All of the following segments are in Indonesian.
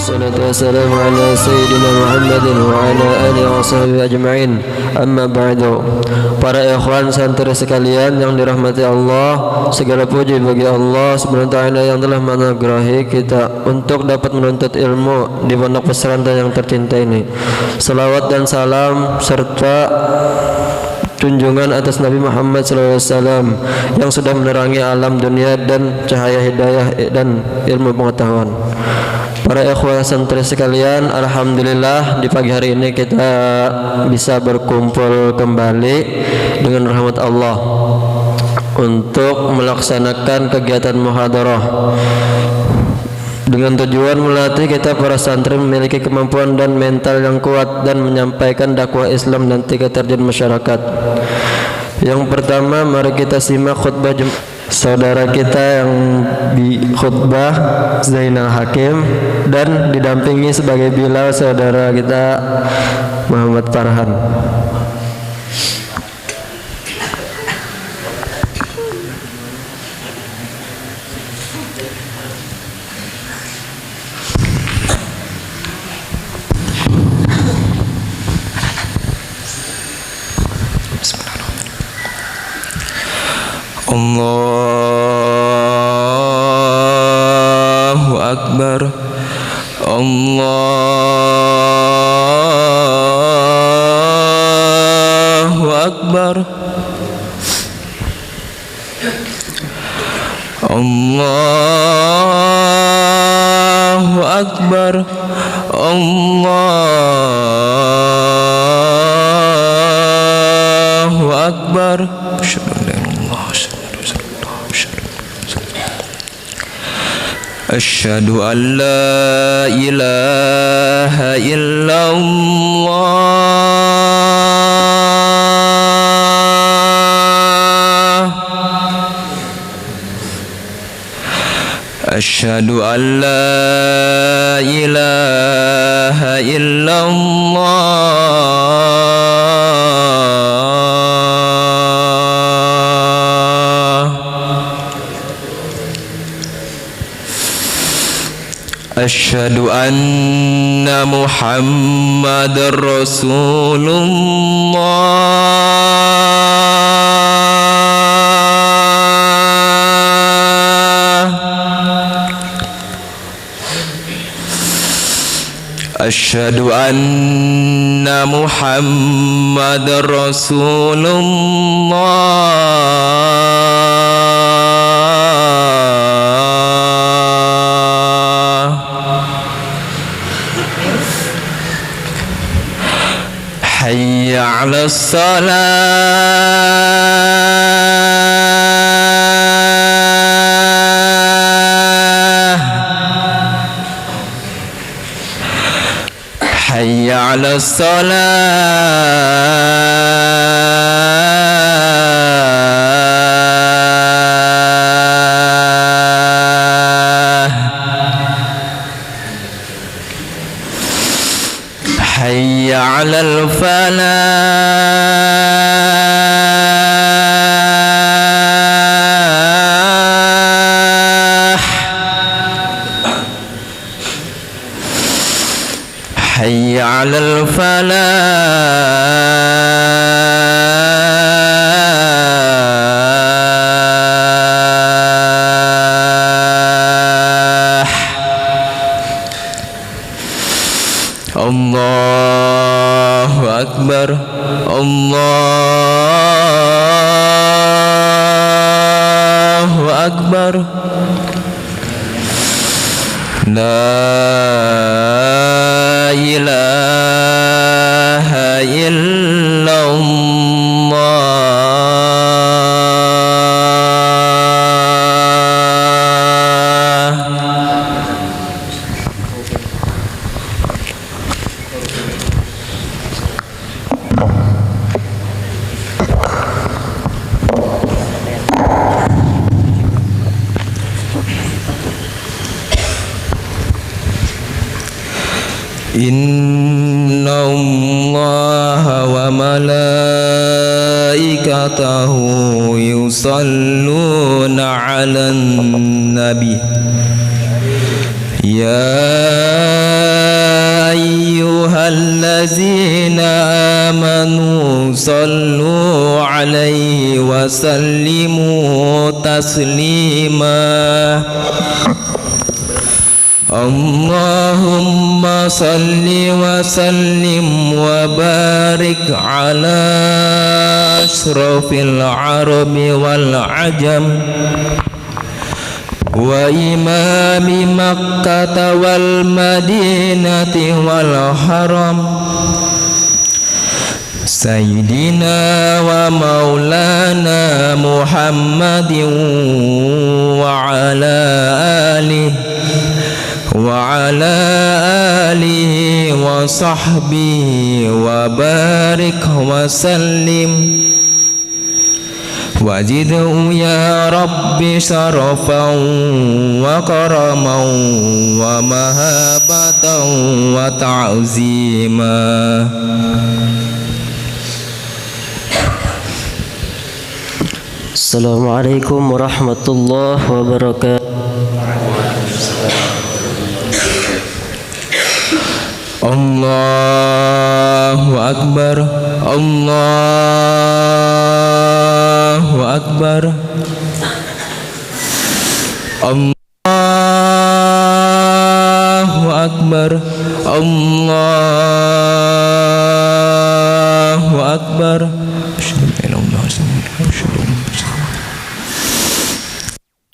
wassalatu wassalamu ala sayyidina Muhammadin wa ala alihi wa sahbihi ajma'in. Amma ba'du. Para ikhwan santri sekalian yang dirahmati Allah, segala puji bagi Allah Subhanahu wa taala yang telah menganugerahi kita untuk dapat menuntut ilmu di pondok pesantren yang tercinta ini. Salawat dan salam serta junjungan atas Nabi Muhammad SAW yang sudah menerangi alam dunia dan cahaya hidayah dan ilmu pengetahuan. Para ikhwah santri sekalian, alhamdulillah di pagi hari ini kita bisa berkumpul kembali dengan rahmat Allah untuk melaksanakan kegiatan muhadarah dengan tujuan melatih kita para santri memiliki kemampuan dan mental yang kuat dan menyampaikan dakwah Islam dan tiga terjun masyarakat. Yang pertama, mari kita simak khutbah saudara kita yang di khutbah Zainal Hakim dan didampingi sebagai Bilal saudara kita Muhammad Farhan. Allahu Akbar, Allahu Akbar, Allahu Akbar, Allahu Akbar. Asyhadu an la ilaha illallah. Asyhadu an la ilaha illallah. Asyhadu anna Muhammadar Rasulullah. Asyhadu anna Muhammadar Rasulullah. Hayya 'alas salah, hayya 'alas salah, hayya 'alal falah, hayya 'alal falah. Allahu Akbar, Allahu Akbar. La ilaha Inna Allaha wa malaikatahu yusalluna 'alan nabi ya صلوا عليه وسلموا تسليما اللهم صل وسلم وبارك على أشرف العرب والعجم وإمام مكة والمدينة والحرم سيدنا ومولانا محمد وعلى آله وصحبه وبارك وسلم وزده يا رب شرفا وكرما ومهابة وتعظيما Assalamualaikum warahmatullahi wabarakatuh. Allahu Akbar, Allahu Akbar, Allahu Akbar, Allahu Akbar.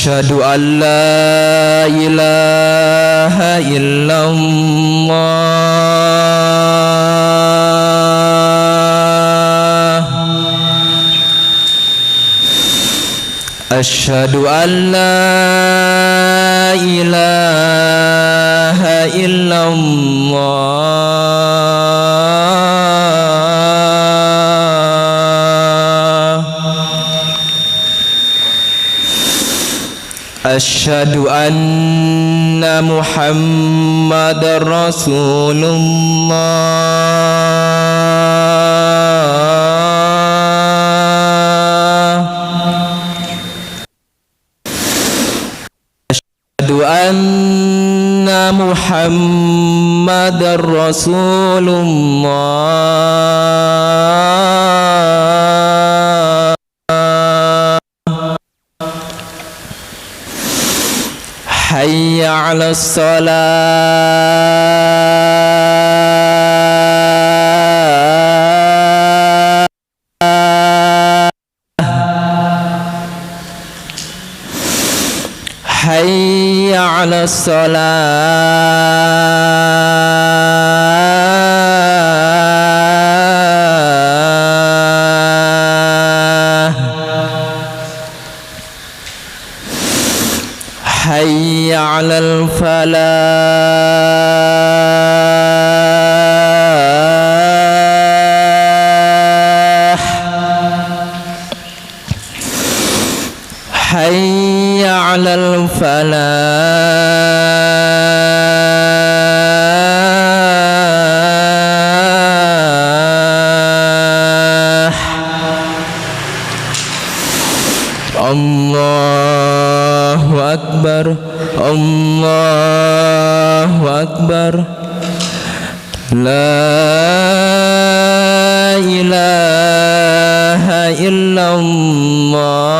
Asyhadu an la ilaha illallah Asyhadu an la ilaha illallah Asyhadu anna Muhammadar Rasulullah Asyhadu anna Muhammadar Rasulullah Hayya 'alas salah Hayya 'alas salah Hayya 'alal falah Hayya 'alal falah Allahu Akbar Allahu Akbar La ilaha illallah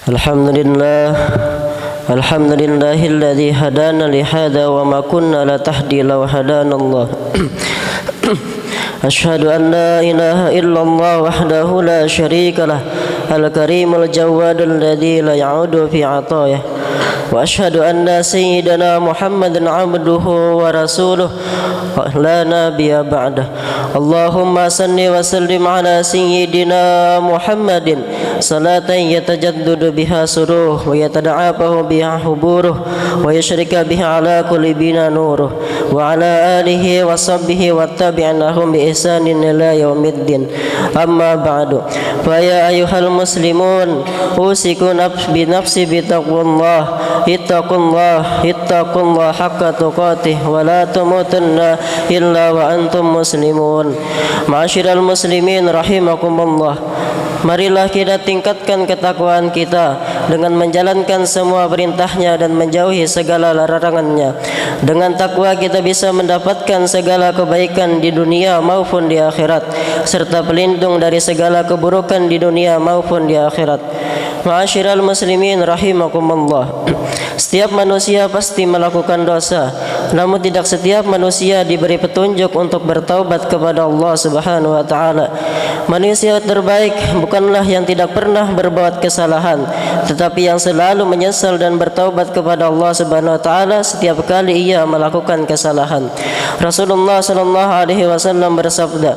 Alhamdulillah Alhamdulillahilladzi hadana li hadza wa ma kunna latahtadi law hadana Allah. Asyhadu an la ilaha illallah wahdahu la syarika lah al-karimul jawad alladzi la ya'udu fi 'atayah. Wa asyhadu anna sayyidana Muhammadan 'abduhu wa rasuluh la nabiyya ba'dah. Allahumma salli wa sallim ala sayyidina Muhammadin salatan yatajaddaду biha suruh wa yatada'afahu biha huburuh wa yashrika biha ala kulli bina nuruh wa ala alihi wa sahbihi wa tabi'anahum bi ihsanin ila yaumiddin. Amma ba'du, fa ya ayyuhal muslimun usiku bi nafsi bi taqwallah ittaqullah haqqa tuqatih wa la tamutunna illa wa antum muslimun. Ma'asyiral muslimin rahimakumullah. Marilah kita tingkatkan ketakwaan kita dengan menjalankan semua perintahnya dan menjauhi segala larangannya. Dengan takwa kita bisa mendapatkan segala kebaikan di dunia maupun di akhirat, serta pelindung dari segala keburukan di dunia maupun di akhirat. Ma'asyiral muslimin rahimakumullah. Setiap manusia pasti melakukan dosa, namun tidak setiap manusia diberi petunjuk untuk bertaubat kepada Allah Subhanahu wa taala. Manusia terbaik bukanlah yang tidak pernah berbuat kesalahan, tetapi yang selalu menyesal dan bertaubat kepada Allah Subhanahu wa taala setiap kali ia melakukan kesalahan. Rasulullah sallallahu alaihi wasallam bersabda,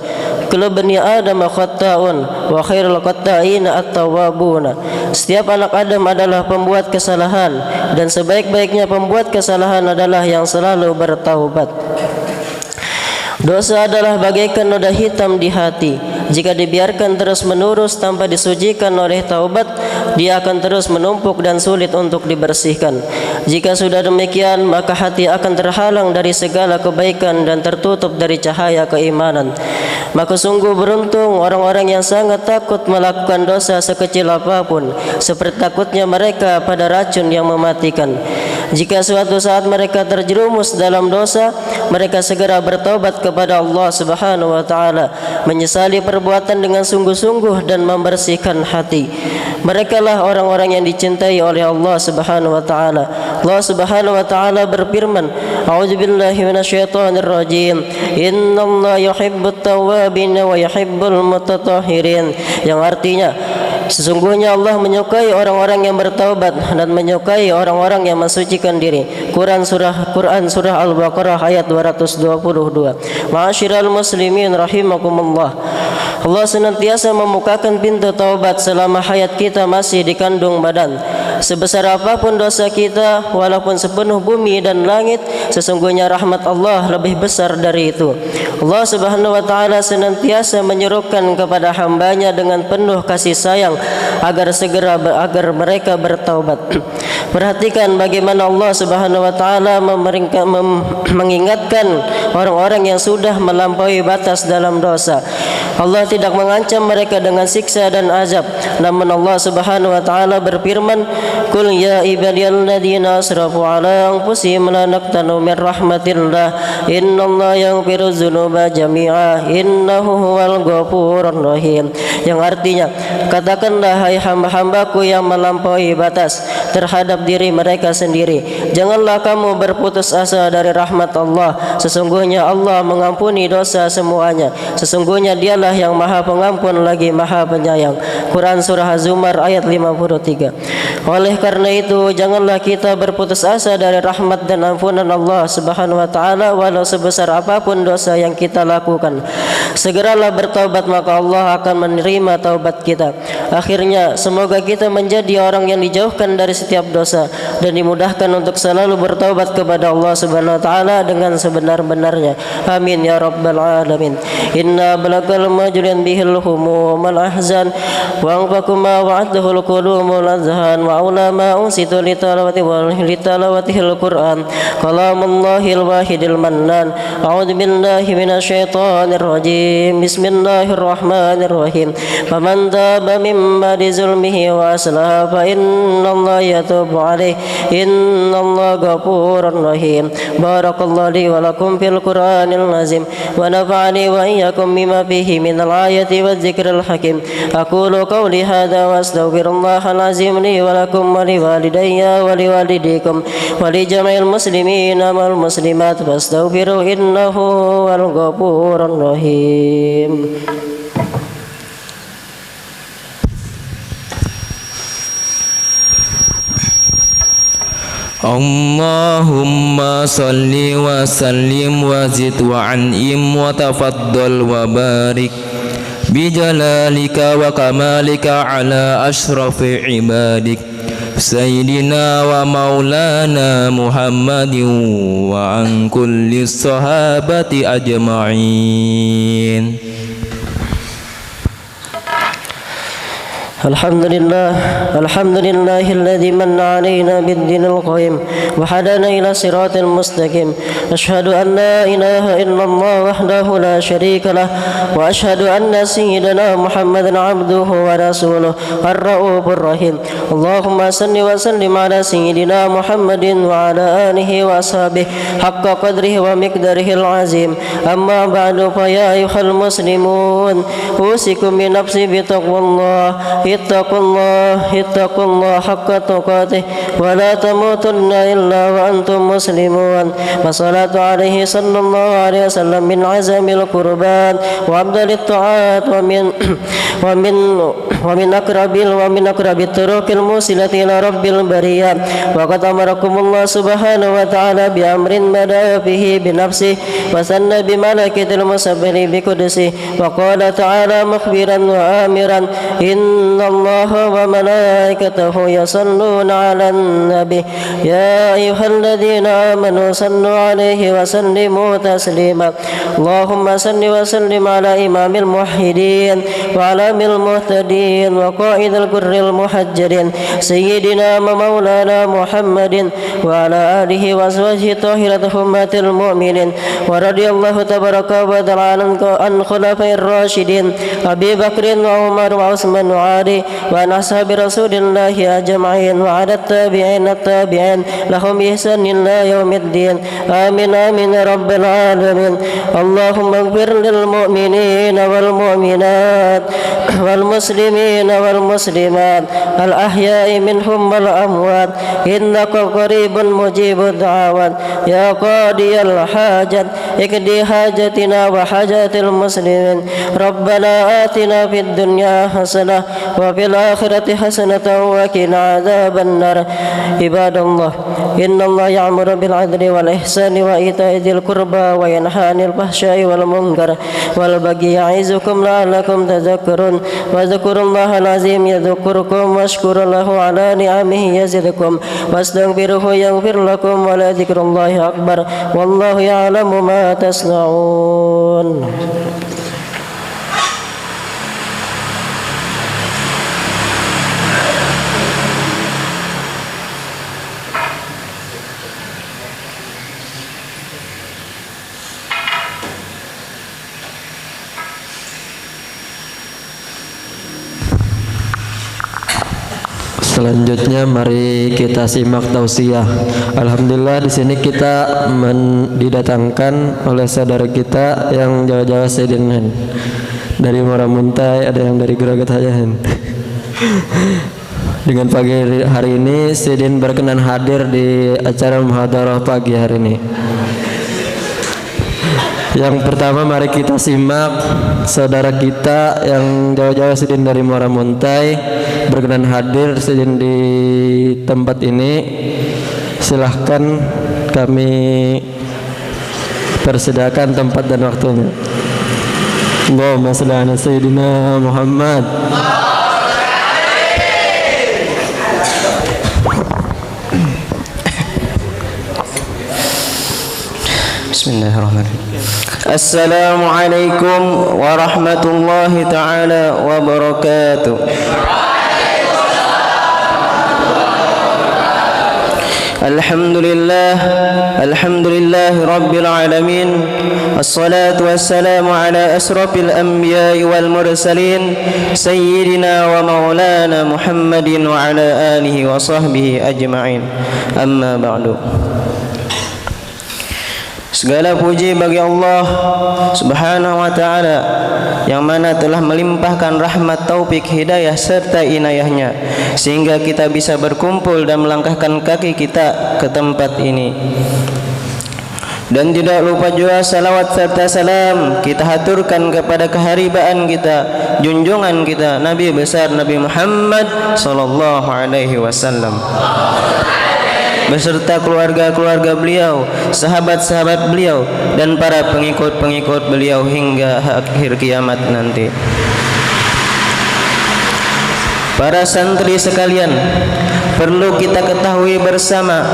"Kullu bani Adam khata'un wa khairul khata'ina at-tawwabuna." Setiap anak Adam adalah pembuat kesalahan, dan sebaik-baiknya pembuat kesalahan adalah yang selalu bertaubat. Dosa adalah bagaikan noda hitam di hati. Jika dibiarkan terus-menerus tanpa disucikan oleh taubat, dia akan terus menumpuk dan sulit untuk dibersihkan. Jika sudah demikian, maka hati akan terhalang dari segala kebaikan dan tertutup dari cahaya keimanan. Maka sungguh beruntung orang-orang yang sangat takut melakukan dosa sekecil apapun, seperti takutnya mereka pada racun yang mematikan. Jika suatu saat mereka terjerumus dalam dosa, mereka segera bertaubat kepada Allah Subhanahu wa taala, menyesali perbuatan dengan sungguh-sungguh dan membersihkan hati. Merekalah orang-orang yang dicintai oleh Allah Subhanahu wa taala. Allah Subhanahu wa taala berfirman, "A'udzubillahi minasyaitonir rajim. Innallaha yuhibbut tawwabin wa yuhibbul mutatahhirin." Yang artinya, sesungguhnya Allah menyukai orang-orang yang bertaubat dan menyukai orang-orang yang mensucikan diri. Quran surah Al-Baqarah ayat 222. Ma'asyiral muslimin rahimakumullah. Allah senantiasa membukakan pintu taubat selama hayat kita masih dikandung badan. Sebesar apapun dosa kita, walaupun sepenuh bumi dan langit, sesungguhnya rahmat Allah lebih besar dari itu. Allah Subhanahu wa taala senantiasa menyerukan kepada hambanya dengan penuh kasih sayang agar mereka bertaubat. Perhatikan bagaimana Allah Subhanahu wa taala mengingatkan orang-orang yang sudah melampaui batas dalam dosa. Allah tidak mengancam mereka dengan siksa dan azab, namun Allah Subhanahu wa taala berfirman, "Qul ya ibadiyalladzina asrafu ala anfusihim la taqnatu min rahmatillah, innallaha yaghfiru dzunuba jami'a, innahu huwal ghafurur rahim." Yang artinya, katakanlah hai hamba-hambaku yang melampaui batas terhadap diri mereka sendiri, janganlah kamu berputus asa dari rahmat Allah. Sesungguhnya Allah mengampuni dosa semuanya. Sesungguhnya Dialah yang Maha Pengampun lagi Maha Penyayang. Quran surah Az-Zumar ayat 53. Oleh karena itu, janganlah kita berputus asa dari rahmat dan ampunan Allah Subhanahu wa taala walau sebesar apapun dosa yang kita lakukan. Segeralah bertaubat, maka Allah akan menerima taubat kita. Akhirnya, semoga kita menjadi orang yang dijauhkan dari setiap dosa dan dimudahkan untuk selalu bertaubat kepada Allah Subhanahu wa taala dengan sebenar-benarnya. Amin ya rabbal alamin. Inna balakal majrin bihil humum wal ahzan wa anfaqu ma wa'adahu al-qulum wal azhan wa ulama unsitu litalawatihil Qur'an kalamullahil wahidil mannan. A'udzu billahi minasyaitonir rajim. Bismillahirrahmanirrahim. Faman taba mimma zulmihi wa aslaha fa innallaha yatubu alaihi, innallaha ghafurur rahim. Barakallahu li wa lakum fil Qur'anil azim wa nafa'ani wa iyyakum bima fihi minal ayati wadh-dhikril hakim. Aqulu qawli hadza wa astaghfirullahal azim li wa lakum wa liwalidayya wa liwalidikum wa li jami'il muslimina wal muslimat fastaghfiru innahu wal ghafurur rahim. Allahumma salli wa sallim wa zid wa an'im wa tafaddal wa barik bijalalika wa kamalika ala ashrafi ibadik Sayyidina wa maulana Muhammadin wa an kulli sahabati ajma'in. الحمد لله الذي من علينا بالدين القيم وهدانا إلى صراط المستقيم. أشهد أن لا إله إلا الله وحده لا شريك له، وأشهد أن سيدنا محمدا عبده ورسوله الرؤوف الرحيم. اللهم صل وسلم على سيدنا محمد وعلى آله وأصحابه حق قدره ومقداره العظيم. أما بعد، فيا أيها المسلمون، أوصيكم بنفسي بتقوى الله. اتقوا الله حق تقاته ولا تموتن إلا وأنتم مسلمون. والصلاة عليه صلى الله عليه وسلم من عزم القربان وأفضل الطاعات ومن أقرب الطرق الموصلة إلى رب البريات. وقد أمركم الله سبحانه وتعالى بأمر بدأ فيه بنفسه وثنى بملائكة المسبح بقدسه، وقال تعالى مخبرا وآمرا: إن الله وملائكته يصلون على النبي يا أيها الذين آمنوا صلوا عليه وسلموا تسليما. اللهم صل وسلم على إمام الموحدين وعلام المهتدين وقائد الغر المحجلين سيدنا ومولانا محمد وعلى آله وأزواجه الطاهرة أمهات المؤمنين. ورضي الله تبارك وتعالى عن خلفاء الراشدين أبي بكر وعمر وعثمان وعلي وعن أصحاب رسول الله أجمعين وعلى التابعين لهم بإحسان إلى يوم الدين. آمين آمين يا رب العالمين. اللهم اغفر للمؤمنين والمؤمنات والمسلمين والمسلمات الأحياء منهم والأموات، إنك قريب مجيب الدعوات. يا قاضي الحاجات اقضي حاجتنا وحاجات المسلمين. ربنا آتنا في الدنيا حسنة وفي الآخرة حسنة وقنا عذاب النار. عباد الله، إن الله يأمر بالعدل والإحسان وإيتاء ذي القربى وينهى عن الفحشاء والمنكر والبغي يعظكم لعلكم تذكرون. واذكروا الله العظيم يذكركم واشكروا له على نعمه يزدكم واستغفروه يغفر لكم ولذكر الله أكبر والله يعلم ما تصنعون. Selanjutnya mari kita simak tausiah. Alhamdulillah di sini kita didatangkan oleh saudara kita yang jauh-jauh sedinen dari Muara Muntai, ada yang dari Geragat Hayahan. Dengan pagi hari ini Sidin berkenan hadir di acara muhadarah pagi hari ini. Yang pertama mari kita simak saudara kita yang jauh-jauh Sidin dari Muara Muntai berkenan hadir Sidin di tempat ini. Silahkan kami persediakan tempat dan waktunya. Allahumma shalli ala sayyidina Muhammad. Bismillahirrahmanirrahim. Assalamualaikum warahmatullahi ta'ala wabarakatuh. Alhamdulillah Rabbil Alamin. Assalatu wassalamu ala asrafil anbiya'i wal mursalin Sayyidina wa maulana Muhammadin wa ala alihi wa sahbihi ajma'in. Amma ba'du. Segala puji bagi Allah Subhanahu wa ta'ala yang mana telah melimpahkan rahmat, taufik, hidayah serta inayahnya sehingga kita bisa berkumpul dan melangkahkan kaki kita ke tempat ini. Dan tidak lupa juga salawat serta salam kita haturkan kepada keharibaan kita, junjungan kita, Nabi besar Nabi Muhammad sallallahu alaihi wasallam beserta keluarga-keluarga beliau, sahabat-sahabat beliau, dan para pengikut-pengikut beliau hingga akhir kiamat nanti. Para santri sekalian, perlu kita ketahui bersama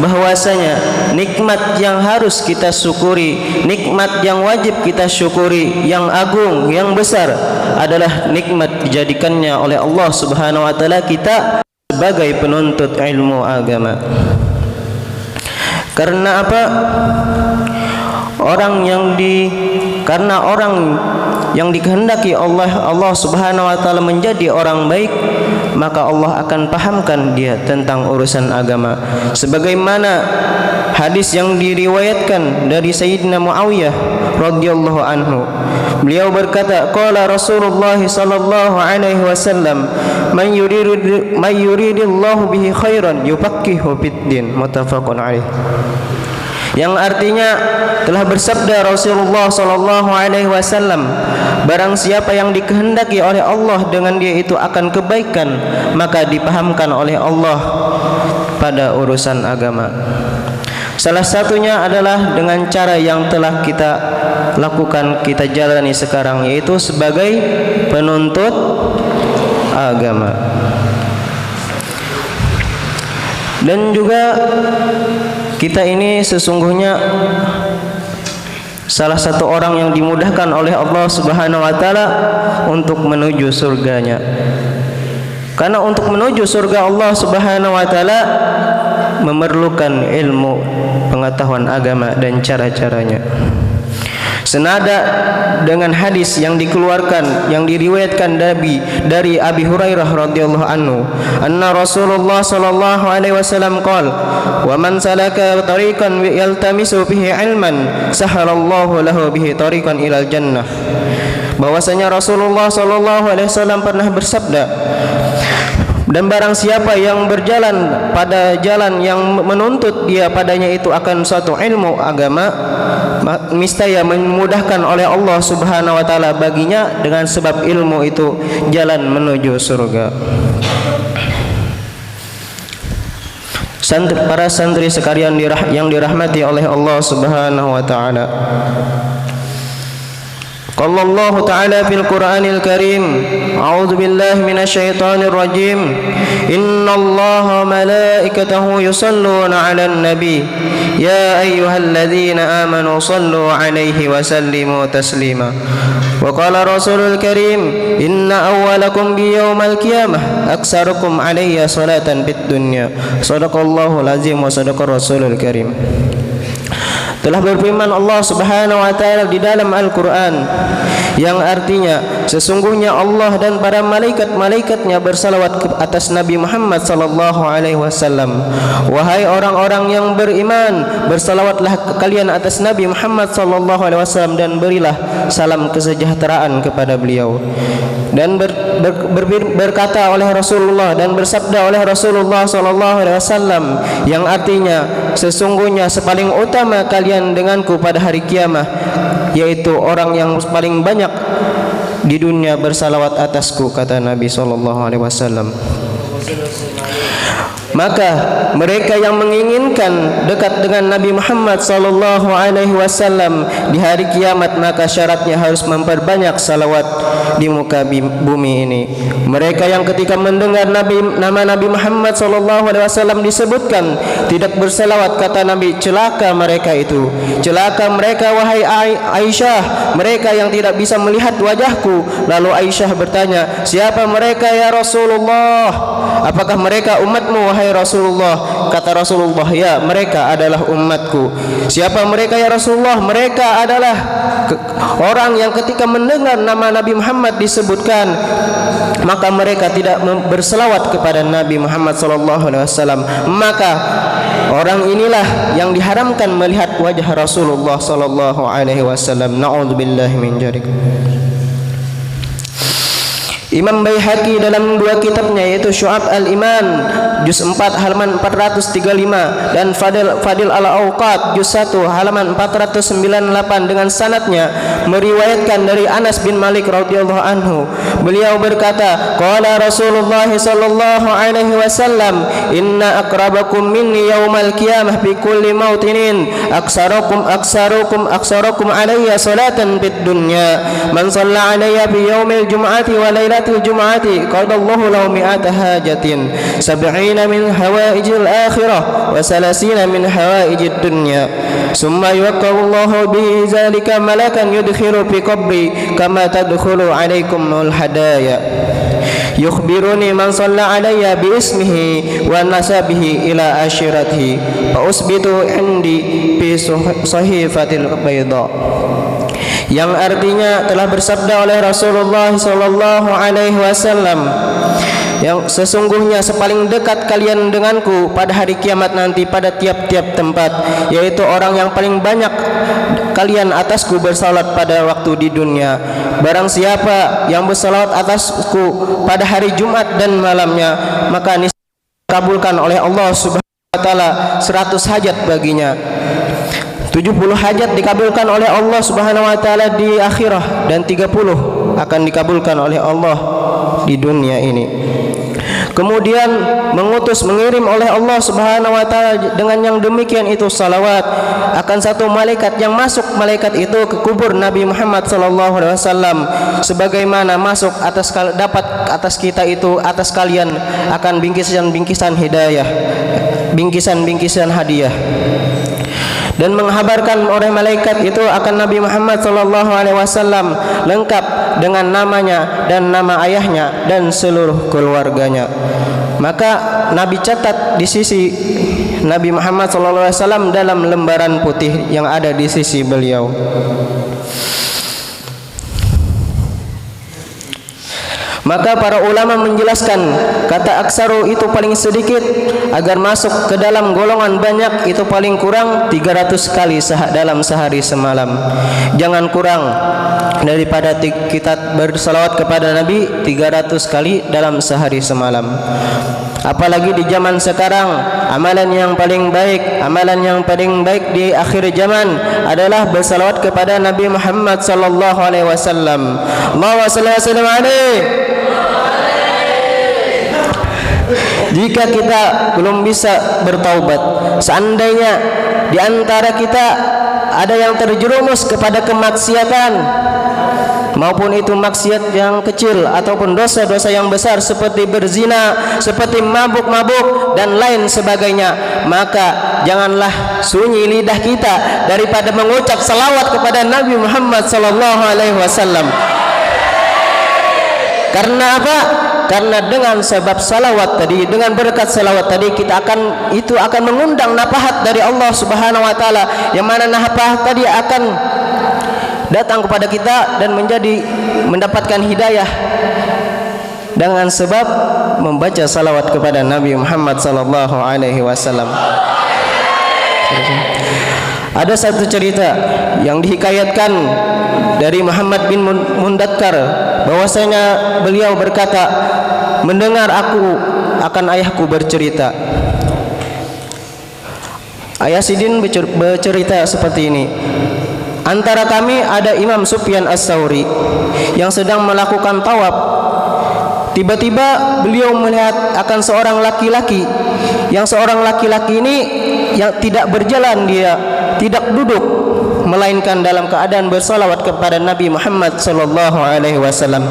bahwasanya nikmat yang harus kita syukuri, nikmat yang wajib kita syukuri, yang agung, yang besar adalah nikmat dijadikannya oleh Allah Subhanahu wa taala kita sebagai penuntut ilmu agama. Karena apa? Karena orang yang dikehendaki Allah Subhanahu wa taala menjadi orang baik, maka Allah akan pahamkan dia tentang urusan agama. Sebagaimana hadis yang diriwayatkan dari Sayyidina Muawiyah radhiyallahu anhu, beliau berkata, qala Rasulullah sallallahu alaihi wasallam, man yuridillahu bihi khairan yufaqihu fid-din, muttafaqun alaih. Yang artinya telah bersabda Rasulullah sallallahu alaihi wasallam, barang siapa yang dikehendaki oleh Allah dengan dia itu akan kebaikan, maka dipahamkan oleh Allah pada urusan agama. Salah satunya adalah dengan cara yang telah kita lakukan, kita jalani sekarang, yaitu sebagai penuntut agama. Dan juga kita ini sesungguhnya salah satu orang yang dimudahkan oleh Allah Subhanahu wa taala untuk menuju surganya. Karena untuk menuju surga Allah Subhanahu wa taala memerlukan ilmu, pengetahuan agama dan cara-caranya. Senada dengan hadis yang dikeluarkan, yang diriwayatkan dari Abi Hurairah radhiyallahu anhu, anna Rasulullah sallallahu alaihi wasallam qala, wa man salaka tariqan yaltamisu bihi ilman sahalallahu lahu bihi tariqan ilal jannah. Bahwasanya Rasulullah sallallahu alaihi wasallam pernah bersabda, dan barang siapa yang berjalan pada jalan yang menuntut dia padanya itu akan suatu ilmu agama, niscaya memudahkan oleh Allah Subhanahu wa taala baginya dengan sebab ilmu itu jalan menuju surga. Para santri sekalian yang dirahmati oleh Allah Subhanahu wa taala, qala Allah Ta'ala fil Qur'anil Karim, a'udzu billahi minasyaitonir rajim, innallaha malaikatahu yusholluna 'alan nabi ya ayyuhalladzina amanu shallu 'alaihi wa sallimu taslima. Wa qala Rasulul Karim, inna awwalakum bi yaumal qiyamah aktsarukum 'alayya salatan fid dunya. Shadaqallahul azim wa shadaqa Rasulul Karim. Telah berfirman Allah Subhanahu wa taala di dalam Al-Qur'an, yang artinya sesungguhnya Allah dan para malaikat-malaikatnya bersalawat ke atas Nabi Muhammad sallallahu alaihi wasallam. Wahai orang-orang yang beriman, bersalawatlah kalian atas Nabi Muhammad sallallahu alaihi wasallam dan berilah salam kesejahteraan kepada beliau. Dan berkata oleh Rasulullah dan bersabda oleh Rasulullah sallallahu alaihi wasallam, yang artinya sesungguhnya sepaling utama kalian denganku pada hari kiamat, yaitu orang yang paling banyak di dunia bersalawat atasku, kata Nabi sallallahu alaihi wasallam. Maka mereka yang menginginkan dekat dengan Nabi Muhammad sallallahu alaihi wasallam di hari kiamat, maka syaratnya harus memperbanyak salawat di muka bumi ini. Mereka yang ketika mendengar nama Nabi Muhammad sallallahu alaihi wasallam disebutkan tidak bersalawat, kata Nabi, celaka mereka itu, celaka mereka wahai Aisyah, mereka yang tidak bisa melihat wajahku. Lalu Aisyah bertanya, siapa mereka ya Rasulullah? Apakah mereka umatmu wahai Rasulullah? Kata Rasulullah, ya, mereka adalah umatku. Siapa mereka ya Rasulullah? Mereka adalah orang yang ketika mendengar nama Nabi Muhammad disebutkan, maka mereka tidak berselawat kepada Nabi Muhammad sallallahu alaihi wasallam. Maka orang inilah yang diharamkan melihat wajah Rasulullah sallallahu alaihi wasallam. Na'udzubillahi min dzalik. Imam Baihaqi dalam dua kitabnya, yaitu Syu'ab al-Iman juz 4 halaman 435 dan Fadil al-Awqat juz 1 halaman 498 dengan sanadnya meriwayatkan dari Anas bin Malik radhiyallahu anhu, beliau berkata, qala Rasulullah sallallahu alaihi wasallam, inna aqrabakum minni yaumal qiyamah bi kulli mautinin aksarukum alayya salatan fid dunya man shalla alayya bi yaumil jum'ati wa lailatin الجمعة قضى الله له 100 حاجة 70 من حوائج الآخرة و30 من حوائج الدنيا ثم يوقع الله به ذلك ملكا يدخل في قبري كما تدخل عليكم الهدايا يخبرني من صلى علي باسمه ونسبه إلى عشيرته فأثبت عندي في صحيفة البيضاء, yang artinya telah bersabda oleh Rasulullah sallallahu alaihi wasallam, yang sesungguhnya sepaling dekat kalian denganku pada hari kiamat nanti pada tiap-tiap tempat, yaitu orang yang paling banyak kalian atasku bersalat pada waktu di dunia. Barang siapa yang bersalat atasku pada hari Jumat dan malamnya, maka dikabulkan oleh Allah Subhanahu wa taala 100 hajat baginya. 70 hajat dikabulkan oleh Allah Subhanahu wa taala di akhirah, dan 30 akan dikabulkan oleh Allah di dunia ini. Kemudian mengirim oleh Allah Subhanahu wa taala dengan yang demikian itu salawat akan satu malaikat yang masuk malaikat itu ke kubur Nabi Muhammad sallallahu alaihi wasallam, sebagaimana masuk dapat atas kita itu atas kalian akan bingkisan-bingkisan hidayah, bingkisan-bingkisan hadiah. Dan menghabarkan oleh malaikat itu akan Nabi Muhammad sallallahu alaihi wasallam lengkap dengan namanya dan nama ayahnya dan seluruh keluarganya. Maka Nabi catat di sisi Nabi Muhammad sallallahu alaihi wasallam dalam lembaran putih yang ada di sisi beliau. Maka para ulama menjelaskan kata aksaru itu paling sedikit, agar masuk ke dalam golongan banyak itu paling kurang 300 kali dalam sehari semalam. Jangan kurang daripada kita bersalawat kepada Nabi 300 kali dalam sehari semalam. Apalagi di zaman sekarang, amalan yang paling baik di akhir zaman adalah bersalawat kepada Nabi Muhammad sallallahu alaihi wasallam. Allahumma shalli wa sallim alaihi. Jika kita belum bisa bertaubat, seandainya di antara kita ada yang terjerumus kepada kemaksiatan, maupun itu maksiat yang kecil ataupun dosa-dosa yang besar seperti berzina, seperti mabuk-mabuk dan lain sebagainya, maka janganlah sunyi lidah kita daripada mengucap salawat kepada Nabi Muhammad sallallahu alaihi wasallam. Karena apa? Karena dengan sebab salawat tadi, dengan berkat salawat tadi, kita akan mengundang nafahat dari Allah Subhanahu wa taala, yang mana nafahat tadi akan datang kepada kita dan mendapatkan hidayah dengan sebab membaca salawat kepada Nabi Muhammad sallallahu alaihi wasallam. Ada satu cerita yang dihikayatkan dari Muhammad bin Mundakkar, bahwasanya beliau berkata, mendengar aku akan ayahku bercerita. Ayah Sidin bercerita seperti ini. Antara kami ada Imam Sufyan As-Tsauri yang sedang melakukan tawaf. Tiba-tiba beliau melihat akan seorang laki-laki, yang seorang laki-laki ini yang tidak berjalan, dia tidak duduk, melainkan dalam keadaan bersalawat kepada Nabi Muhammad sallallahu alaihi wasallam.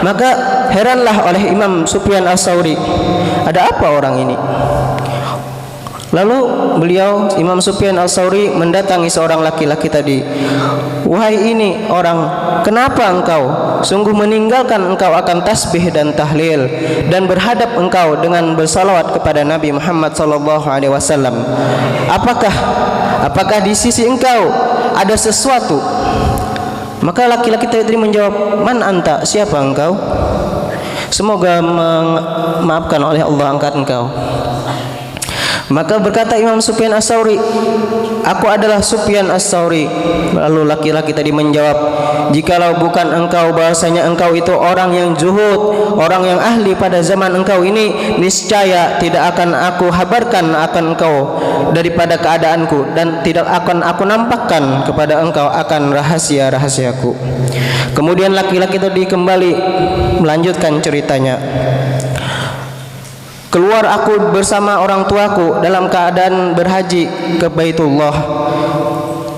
Maka heranlah oleh Imam Sufyan As-Tsauri, ada apa orang ini? Lalu beliau Imam Sufyan As-Tsauri mendatangi seorang laki-laki tadi. Wahai ini orang, kenapa engkau sungguh meninggalkan engkau akan tasbih dan tahlil dan berhadap engkau dengan bersalawat kepada Nabi Muhammad sallallahu alaihi wasallam? Apakah di sisi engkau ada sesuatu? Maka laki-laki tadi menjawab, man anta, siapa engkau? Semoga memaafkan oleh Allah angkat engkau. Maka berkata Imam Sufyan As-Tsauri, aku adalah Sufyan As-Tsauri. Lalu laki-laki tadi menjawab, jikalau bukan engkau, bahasanya engkau itu orang yang zuhud, orang yang ahli pada zaman engkau ini, niscaya tidak akan aku habarkan akan engkau daripada keadaanku, dan tidak akan aku nampakkan kepada engkau akan rahasia-rahasiaku. Kemudian laki-laki tadi kembali melanjutkan ceritanya. Keluar aku bersama orang tuaku dalam keadaan berhaji ke Baitullah.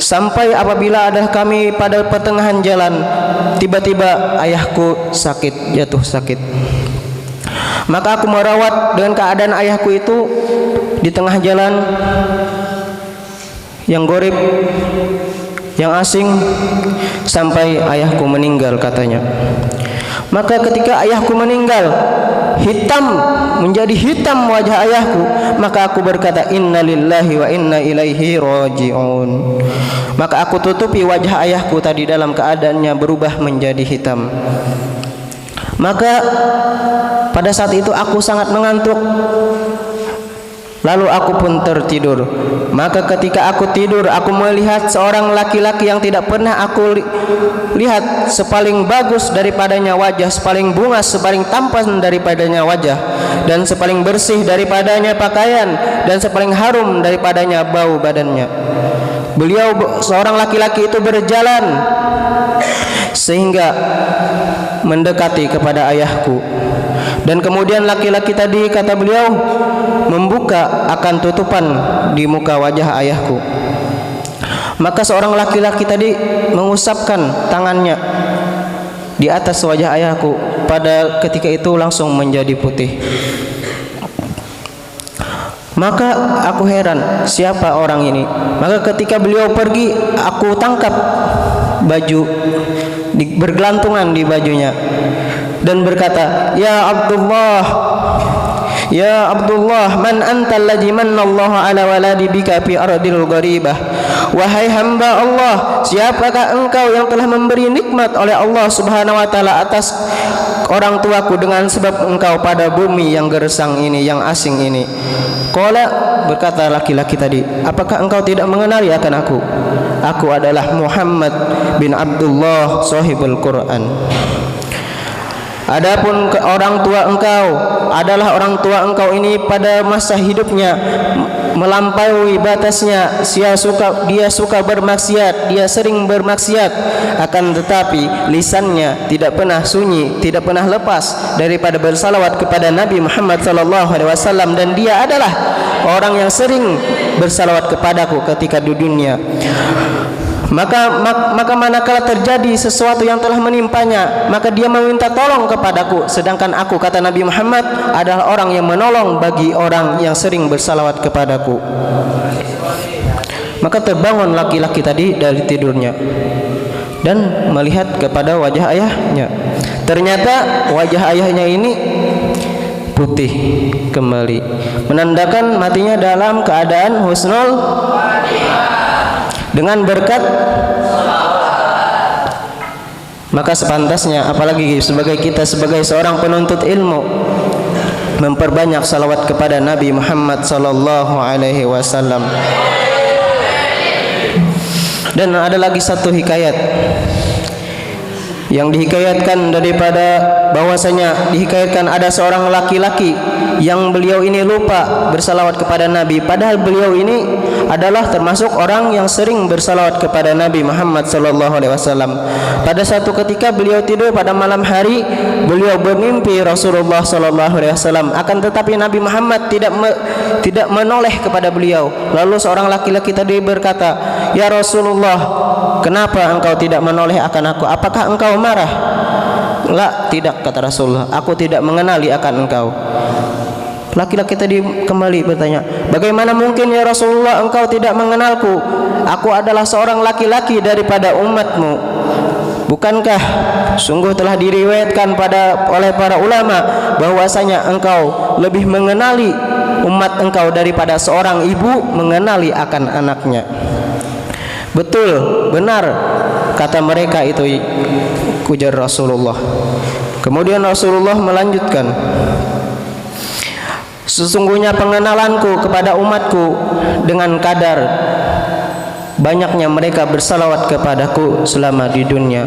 Sampai apabila ada kami pada pertengahan jalan, tiba-tiba ayahku sakit, jatuh sakit. Maka aku merawat dengan keadaan ayahku itu di tengah jalan yang gorib, yang asing, sampai ayahku meninggal katanya. Maka ketika ayahku meninggal, menjadi hitam wajah ayahku, maka aku berkata inna lillahi wa inna ilaihi raji'un. Maka aku tutupi wajah ayahku tadi dalam keadaannya berubah menjadi hitam. Maka pada saat itu aku sangat mengantuk, lalu aku pun tertidur. Maka ketika aku tidur, aku melihat seorang laki-laki yang tidak pernah aku lihat, sepaling bagus daripadanya wajah, sepaling bunga, sepaling tampan daripadanya wajah, dan sepaling bersih daripadanya pakaian, dan sepaling harum daripadanya bau badannya. Beliau seorang laki-laki itu berjalan sehingga mendekati kepada ayahku. Dan kemudian laki-laki tadi, kata beliau, membuka akan tutupan di muka wajah ayahku. Maka seorang laki-laki tadi mengusapkan tangannya di atas wajah ayahku. Pada ketika itu langsung menjadi putih. Maka aku heran, siapa orang ini? Maka ketika beliau pergi, aku tangkap baju bergelantungan di bajunya dan berkata, ya Abdullah, man anta alladhi manna Allah ala waladi bika fi ardil gharibah. Wahai hamba Allah, siapakah engkau yang telah memberi nikmat oleh Allah Subhanahu wa taala atas orang tuaku dengan sebab engkau pada bumi yang gersang ini, yang asing ini? Qala, berkata laki-laki tadi, apakah engkau tidak mengenali akan aku? Aku adalah Muhammad bin Abdullah sahibul Quran. Adapun orang tua engkau adalah orang tua engkau ini pada masa hidupnya melampaui batasnya, dia suka bermaksiat, dia sering bermaksiat, akan tetapi lisannya tidak pernah sunyi, tidak pernah lepas daripada bersalawat kepada Nabi Muhammad SAW, dan dia adalah orang yang sering bersalawat kepadaku ketika di dunia. Maka manakala terjadi sesuatu yang telah menimpanya, maka dia meminta tolong kepadaku, sedangkan aku, kata Nabi Muhammad, adalah orang yang menolong bagi orang yang sering bersalawat kepadaku. Maka terbangun laki-laki tadi dari tidurnya dan melihat kepada wajah ayahnya. Ternyata wajah ayahnya ini putih kembali, menandakan matinya dalam keadaan husnul dengan berkat. Maka sepantasnya, apalagi kita sebagai seorang penuntut ilmu, memperbanyak salawat kepada Nabi Muhammad sallallahu alaihi wasallam. Dan ada lagi satu hikayat yang dihikayatkan daripada bahwasanya dihikayatkan ada seorang laki-laki yang beliau ini lupa bersalawat kepada Nabi, padahal beliau ini adalah termasuk orang yang sering bersalawat kepada Nabi Muhammad sallallahu alaihi wasallam. Pada satu ketika beliau tidur pada malam hari, beliau bermimpi Rasulullah sallallahu alaihi wasallam, akan tetapi Nabi Muhammad tidak menoleh kepada beliau. Lalu seorang laki-laki tadi berkata, "Ya Rasulullah, kenapa engkau tidak menoleh akan aku? Apakah engkau marah?" "La, tidak," kata Rasulullah, "aku tidak mengenali akan engkau." Laki-laki tadi kembali bertanya, "Bagaimana mungkin ya Rasulullah engkau tidak mengenalku? Aku adalah seorang laki-laki daripada umatmu. Bukankah sungguh telah diriwayatkan oleh para ulama bahwasanya engkau lebih mengenali umat engkau daripada seorang ibu mengenali akan anaknya?" "Betul, benar," kata mereka itu, ujar Rasulullah. Kemudian Rasulullah melanjutkan, "Sesungguhnya pengenalanku kepada umatku dengan kadar banyaknya mereka bersalawat kepadaku selama di dunia.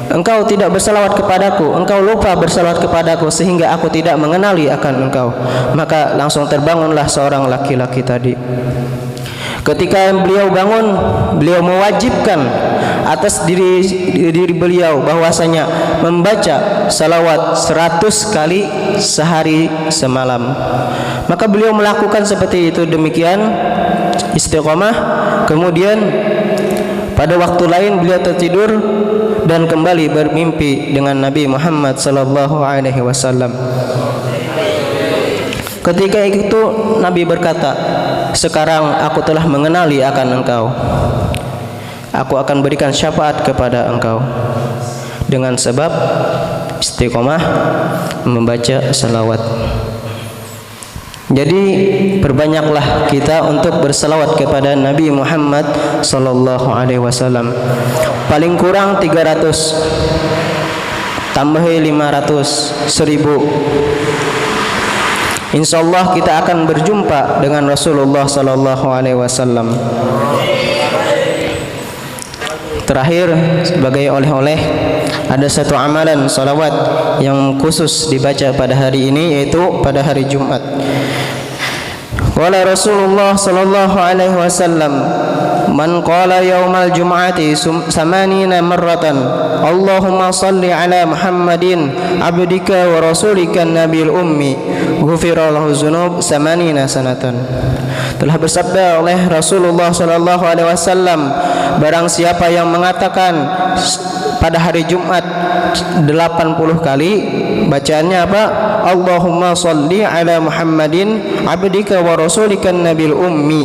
Engkau tidak bersalawat kepadaku, engkau lupa bersalawat kepadaku sehingga aku tidak mengenali akan engkau." Maka langsung terbangunlah seorang laki-laki tadi. Ketika beliau bangun, beliau mewajibkan atas diri beliau bahwasanya membaca salawat 100 kali sehari semalam. Maka beliau melakukan seperti itu, demikian istiqomah. Kemudian Pada waktu lain beliau tertidur dan kembali bermimpi dengan Nabi Muhammad sallallahu alaihi wasallam. Ketika itu Nabi berkata, "Sekarang aku telah mengenali akan engkau. Aku akan berikan syafaat kepada engkau dengan sebab istiqomah membaca salawat." Jadi perbanyaklah kita untuk bersalawat kepada Nabi Muhammad sallallahu alaihi wasallam. Paling kurang 300, tambahi 500, 1000. Insyaallah kita akan berjumpa dengan Rasulullah sallallahu alaihi wasallam. Terakhir, sebagai oleh-oleh, ada satu amalan salawat yang khusus dibaca pada hari ini, yaitu pada hari Jumat. Qala Rasulullah sallallahu alaihi wasallam, "Man qala yaumal jum'ati samanina marratan, Allahumma salli ala Muhammadin abdika wa rasulika nabil ummi, ghufira lahu dzunub samanina sanatan." Telah bersabda oleh Rasulullah sallallahu alaihi wasallam, barang siapa yang mengatakan pada hari Jumat 80 kali, bacaannya apa? Allahumma salli ala Muhammadin abdika wa rasulika nabil ummi,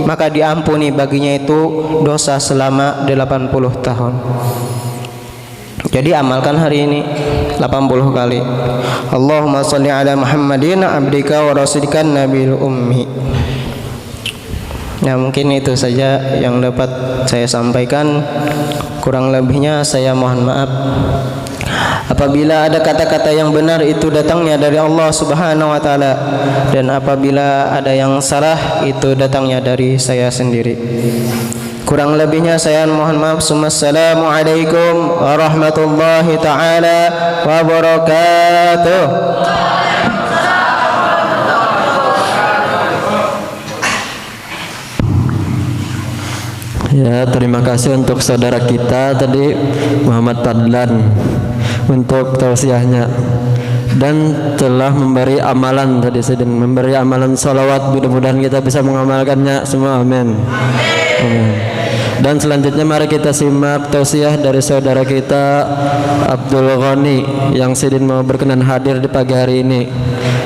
maka diampuni baginya itu dosa selama 80 tahun. Jadi amalkan hari ini 80 kali. Allahumma salli ala Muhammadin abdika wa rasulika nabil ummi. Ya, mungkin itu saja yang dapat saya sampaikan. Kurang lebihnya saya mohon maaf. Apabila ada kata-kata yang benar itu datangnya dari Allah Subhanahu wa taala, dan apabila ada yang salah itu datangnya dari saya sendiri. Kurang lebihnya saya mohon maaf. Assalamualaikum warahmatullahi taala wabarakatuh. Ya, terima kasih untuk saudara kita tadi Muhammad Fadlan untuk tausiahnya, dan telah memberi amalan tadi, sedang memberi amalan salawat. Mudah-mudahan kita bisa mengamalkannya semua, amin. Amin. Dan selanjutnya mari kita simak tausiah dari saudara kita Abdul Ghani yang sedang mau berkenan hadir di pagi hari ini.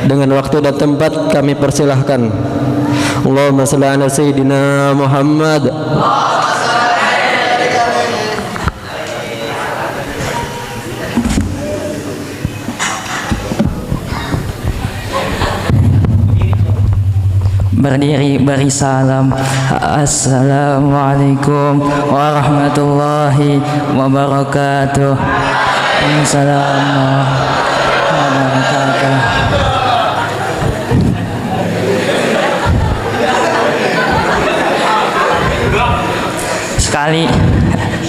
Dengan waktu dan tempat kami persilahkan. Allahumma shalli ala sayyidina Muhammad. Berdiri beri salam. Assalamualaikum warahmatullahi wabarakatuh. Assalamualaikum warahmatullahi wabarakatuh.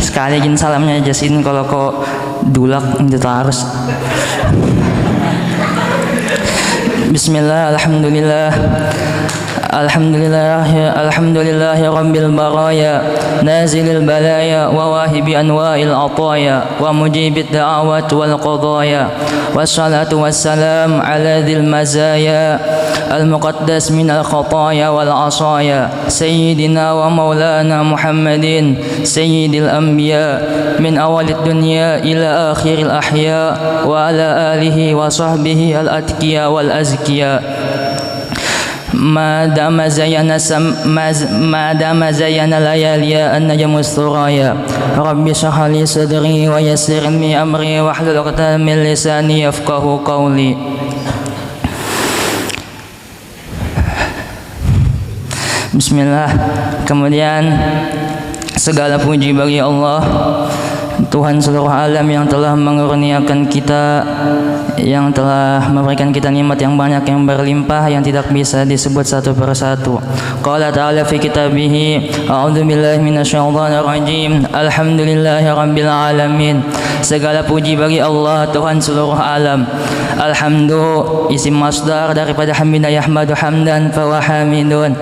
Sekali izin salamnya jasin kalau kok dulak itu harus. Bismillah, alhamdulillah. Alhamdulillah rabbil baraya, nazilil balaya wa wahibi anwa'il ataya wa mujibid da'awat wal qadaya, wassalatu wassalam ala dzil mazaya al-muqaddas min al-khataya wal asaya, sayyidina wa maulana Muhammadin sayyidil anbiya min awalid dunya ila akhiril ahya wa ala alihi wa sahbihi al-atqiya wal azkiya. ما دام زين الليالي النجم الثرايا. رب اشرح لي صدري ويسر لي أمري واحلل عقدة من لساني يفقهوا قولي. Bismillah. Kemudian segala puji bagi Allah, Tuhan seluruh alam yang telah mengurniakan kita, yang telah memberikan kita nikmat yang banyak, yang berlimpah, yang tidak bisa disebut satu persatu. Qala ta'ala fi kitabih, a'udzu billahi minasyaitonir rajim. Alhamdulillahi rabbil alamin. Segala puji bagi Allah, Tuhan seluruh alam. Alhamdu isim masdar daripada hamida yahmadu hamdan fa wa hamidun.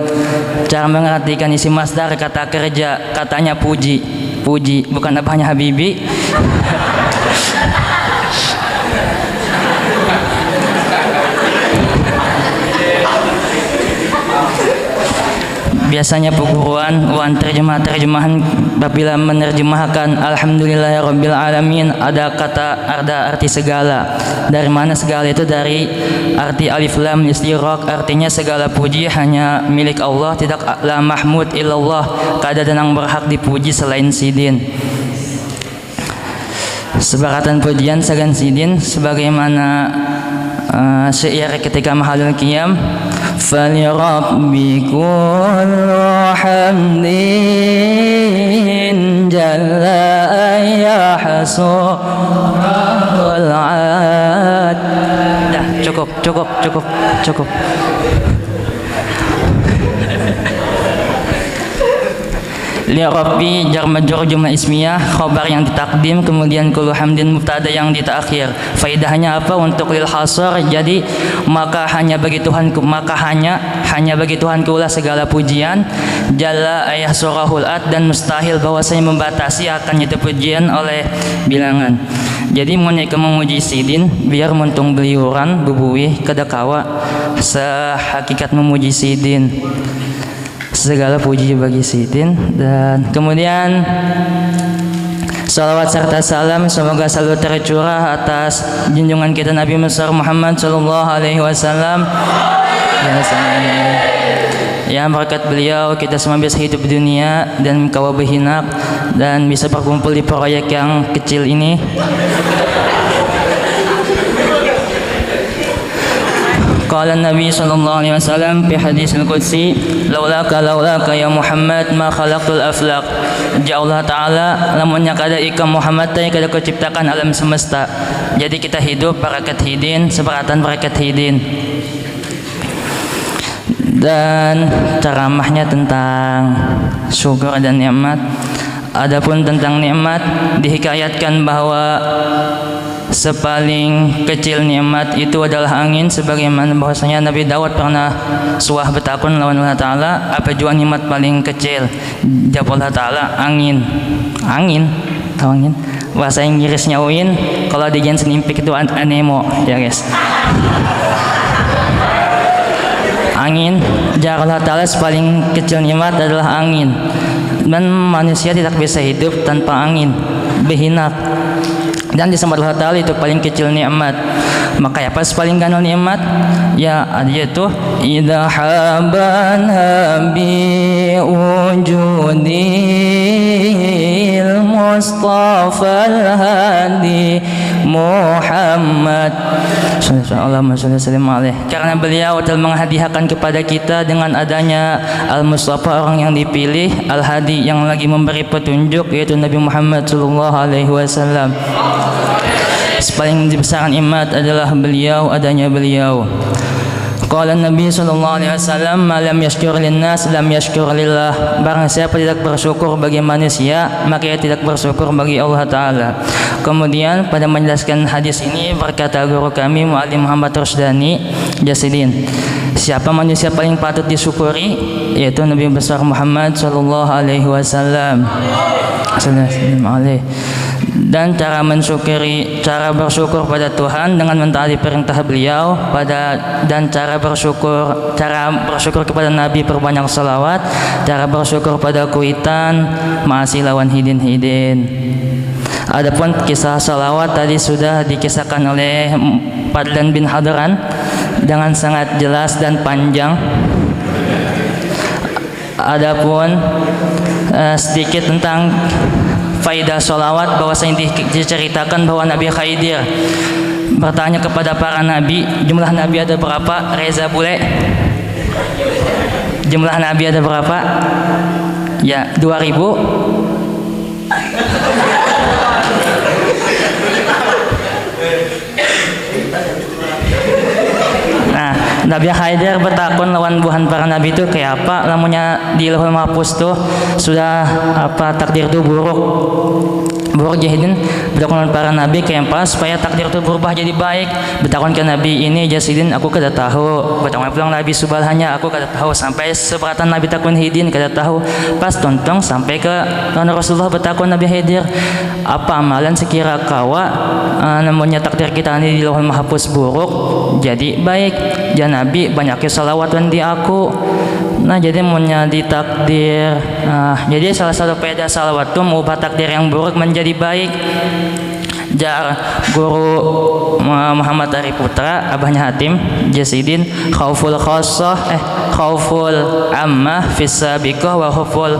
Cara mengartikan isim masdar kata kerja, katanya puji. Puji, bukan apanya Habibi. biasanya perguruan wan terjemahan apabila menerjemahkan alhamdulillahirabbil alamin ada arti segala. Dari mana segala itu? Dari arti alif lam istighraq, artinya segala puji hanya milik Allah, tidak la mahmud illallah, kada ada yang berhak dipuji selain sidin. Sebakatan pujian sagan sidin sebagaimana syair ketika mahalul qiyam, fali rabbi kullu hamdin jalla ya hasurul ad. Dah, cukup. Li Rabbi jar majrur jumlah ismiyah, khabar yang ditakdim, kemudian kullu hamdin mubtada yang ditaakhir. Faedahnya apa? Untuk lil hasar, jadi maka hanya bagi Tuhanku lah segala pujian, jalla ayah surahul ad, dan mustahil bahwasanya membatasi akan itu pujian oleh bilangan. Jadi mereka memuji sidin biar muntung beliuran bubuih kadakawa sehakikat memuji sidin. Segala puji bagi sidin. Dan kemudian salawat serta salam semoga selalu tercurah atas junjungan kita Nabi besar Muhammad sallallahu alaihi wasallam. Ya, berkat beliau kita semua bisa hidup di dunia dan kawa berhinak dan bisa berkumpul di proyek yang kecil ini. Qala Nabi sallallahu alaihi wasallam fi hadisul qudsi, laulaka ya Muhammad ma khalaqtul aflaq. Ya Allah taala lamunnya kada ikam Muhammad teh kada kau ciptakan alam semesta. Jadi kita hidup barakat hidin, seberatan barakat hidin. Dan ceramahnya tentang syukur dan nikmat. Adapun tentang nikmat dihikayatkan bahwa sepaling kecil nikmat itu adalah angin, sebagaimana bahwasanya Nabi Daud pernah suah bertakun lawan Allah Ta'ala, apa jua nikmat paling kecil? Jawab Allah Ta'ala, angin. Tahu angin? Bahasa Inggrisnya wind, kalau di Jensen Impik itu anemo, ya guys. Angin, jawab Allah Ta'ala, sepaling kecil nikmat adalah angin. Dan manusia tidak bisa hidup tanpa angin, berhinak. Dan di sama Allah Ta'ala itu paling kecil nikmat. Maka apa paling ganal nikmat? Ya yaitu idza haban habi wujudil mustafa al-hadi Muhammad sallallahu alaihi wasallam. Karena beliau telah menghadiahkan kepada kita dengan adanya al-mustafa, orang yang dipilih, al-hadi yang lagi memberi petunjuk, yaitu Nabi Muhammad sallallahu alaihi wasallam. Paling besar nikmat adalah beliau, adanya beliau. Qala Nabi sallallahu alaihi wasallam, "Ma lam yashkur linnas lam yashkur lillah." Barang siapa tidak bersyukur bagi manusia, maka ia tidak bersyukur bagi Allah Taala. Kemudian pada menjelaskan hadis ini berkata guru kami Muallim Muhammad Rusdani Jasidin, siapa manusia paling patut disyukuri? Yaitu Nabi besar Muhammad sallallahu alaihi wasallam. Dan cara bersyukur pada Tuhan dengan mentaati perintah beliau dan cara bersyukur kepada Nabi perbanyak salawat, cara bersyukur pada kuitan masih lawan hidin. Adapun kisah salawat tadi sudah dikisahkan oleh Fadlan bin Hadran dengan sangat jelas dan panjang. Adapun sedikit tentang faidah sholawat, bahwasanya diceritakan bahwa Nabi Khidir bertanya kepada para nabi, jumlah nabi ada berapa? Reza Bule, jumlah nabi ada berapa? Ya, 2000. Nabi Khidir bertakun lawan buhan para nabi itu kayak apa? Lamunnya di Lauhul Mahfuz tuh sudah apa takdir tuh buruk jahidin. Betakon para nabi kempas supaya takdir itu berubah jadi baik. Betakon ke nabi ini Jasidin aku kada tahu. Betakon pulang nabi Subhalhanya aku kada tahu. Sampai seberatan nabi takun Hidin kada tahu. Pas tontong sampai ke Rasulullah betakon Nabi Khidir, apa amalan sekira kawa namanya takdir kita ini di Lauhul Mahfuz buruk jadi baik. Ya Nabi banyak salawatan di aku. Nah jadi punya di takdir. Jadi salah satu peda salawat itu mengubah takdir yang buruk menjadi baik. Jar guru Muhammad Ari Putra abahnya Hatim Jasidin khauful khassah khauful ammah fis sabiqah wa khauful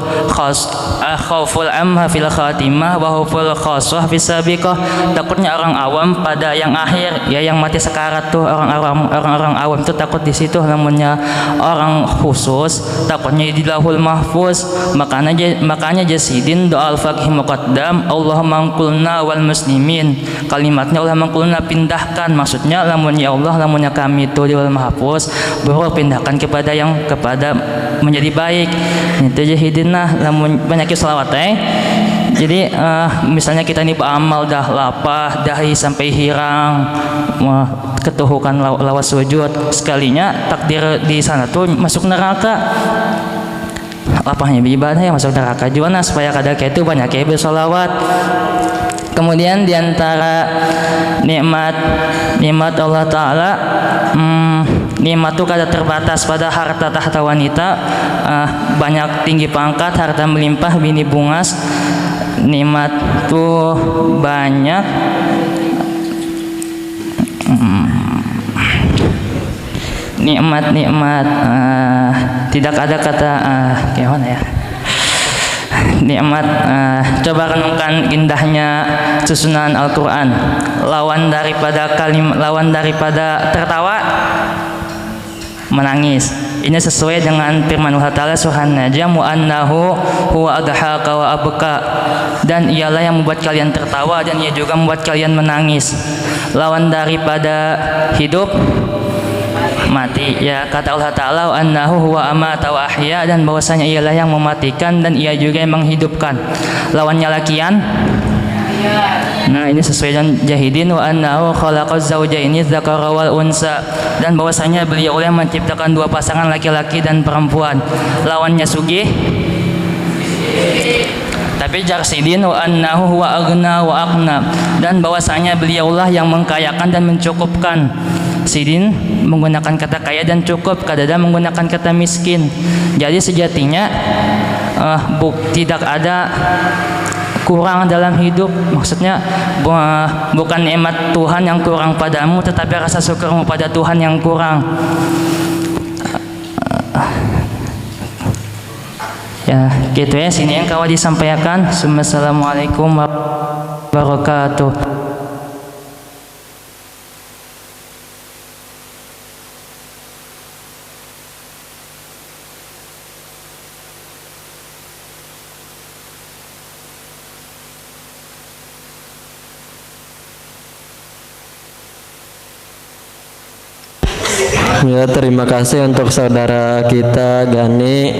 ammah fil khatimah wa khauful khassah fis sabiqah. Takutnya orang awam pada yang akhir, ya yang mati sekarat tuh orang-orang awam tuh takut di situ. Namanya orang khusus takutnya di Lauhul Mahfuz. Makanya Jasidin doa al-faqih muqaddam Allahumma anqulna wal muslimin. Kalimatnya Allah mengkulna pindahkan, maksudnya lamun ya Allah lamunnya kami itu di Lauhul Mahfuz buruk pindahkan kepada menjadi baik. Itu jahidinah lamun banyak selawat Jadi misalnya kita ini beramal dah lapah dahi sampai hirang ketuhukan lawas sujud sekalinya takdir di sana tuh masuk neraka. Lapahnya beribadah ya masuk neraka juga supaya kada kayak itu banyak bersolawat. Kemudian diantara nikmat Allah Ta'ala, nikmat itu kada terbatas pada harta tahta wanita, banyak tinggi pangkat, harta melimpah, bini bungas. Nikmat itu banyak. Nikmat tidak ada kata gimana ya. Nikmat coba renungkan indahnya susunan Al-Quran. Lawan daripada tertawa menangis. Ini sesuai dengan firman Allah Ta'ala surah An-Najm wa annahu huwa adhaka wa abka, dan ialah yang membuat kalian tertawa dan ia juga membuat kalian menangis. Lawan daripada hidup mati, ya kata Allah Ta'ala annahu huwa amata wa ahya, dan bahwasanya ialah yang mematikan dan ia juga yang menghidupkan. Lawannya lakian. Nah ini sesuai dengan jahidin wa annahu khalaqaz zawjaini dzakara wal unsa, dan bahwasanya beliau yang menciptakan dua pasangan laki-laki dan perempuan. Lawannya sugih. Tapi Jarsidin wa annahu huwa aghna wa aqna, dan bahwasanya beliaulah yang mengkayakan dan mencukupkan. Sidin menggunakan kata kaya dan cukup, kadada menggunakan kata miskin. Jadi sejatinya tidak ada kurang dalam hidup. Maksudnya bukan nikmat Tuhan yang kurang padamu, tetapi rasa syukurmu pada Tuhan yang kurang. Ya gitu ya, sini yang kawan disampaikan. Assalamualaikum warahmatullahi wabarakatuh. Ya, terima kasih untuk saudara kita Gani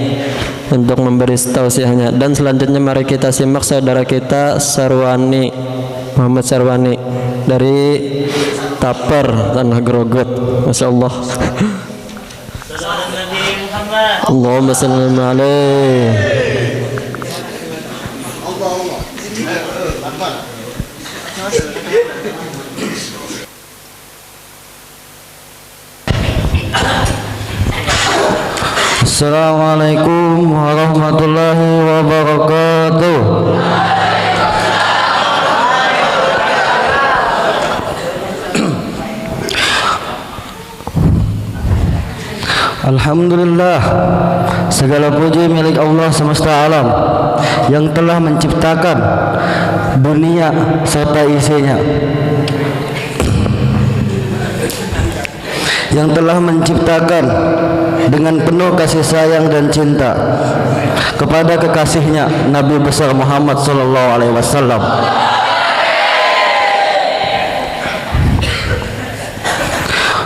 untuk memberi tausiahnya. Dan selanjutnya mari kita simak saudara kita Sarwani, Muhammad Sarwani dari Taper, Tanah Grogot. Masya Allah. Allahumma salli alaihi. Assalamualaikum warahmatullahi wabarakatuh. Alhamdulillah, segala puji milik Allah semesta alam yang telah menciptakan dunia serta isinya, yang telah menciptakan dengan penuh kasih sayang dan cinta kepada kekasihnya Nabi besar Muhammad sallallahu alaihi wasallam.